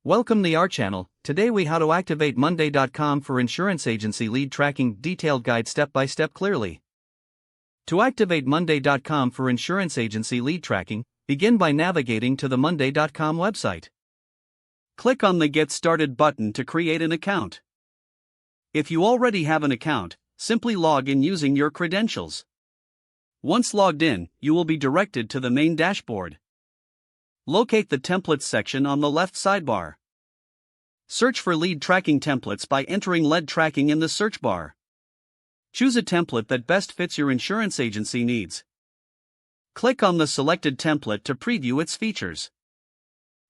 Welcome to our channel. Today we how to activate monday.com for insurance agency lead tracking detailed guide step by step clearly. To activate monday.com for insurance agency lead tracking, begin by navigating to the monday.com website. Click on the Get Started button to create an account. If you already have an account, simply log in using your credentials. Once logged in, you will be directed to the main dashboard. Locate the Templates section on the left sidebar. Search for lead tracking templates by entering lead tracking in the search bar. Choose a template that best fits your insurance agency needs. Click on the selected template to preview its features.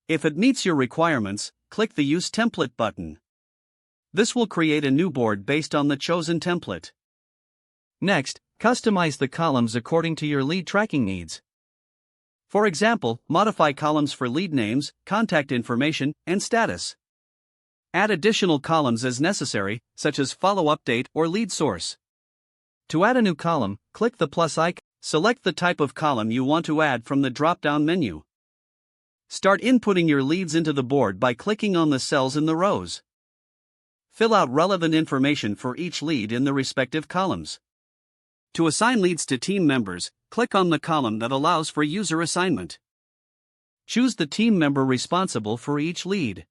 If it meets your requirements, click the Use Template button. This will create a new board based on the chosen template. Next, customize the columns according to your lead tracking needs. For example, modify columns for lead names, contact information, and status. Add additional columns as necessary, such as follow-up date or lead source. To add a new column, click the plus icon. Select the type of column you want to add from the drop-down menu. Start inputting your leads into the board by clicking on the cells in the rows. Fill out relevant information for each lead in the respective columns. To assign leads to team members, click on the column that allows for user assignment. Choose the team member responsible for each lead.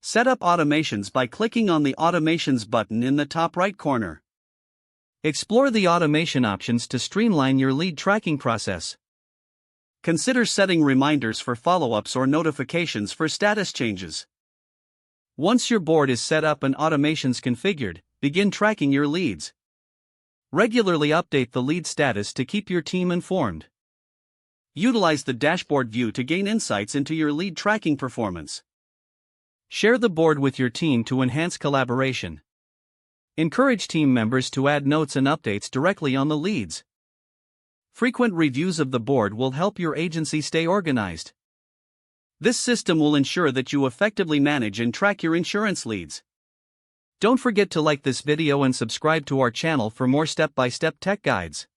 Set up automations by clicking on the Automations button in the top right corner. Explore the automation options to streamline your lead tracking process. Consider setting reminders for follow-ups or notifications for status changes. Once your board is set up and automations configured, begin tracking your leads. Regularly update the lead status to keep your team informed. Utilize the dashboard view to gain insights into your lead tracking performance. Share the board with your team to enhance collaboration. Encourage team members to add notes and updates directly on the leads. Frequent reviews of the board will help your agency stay organized. This system will ensure that you effectively manage and track your insurance leads. Don't forget to like this video and subscribe to our channel for more step-by-step tech guides.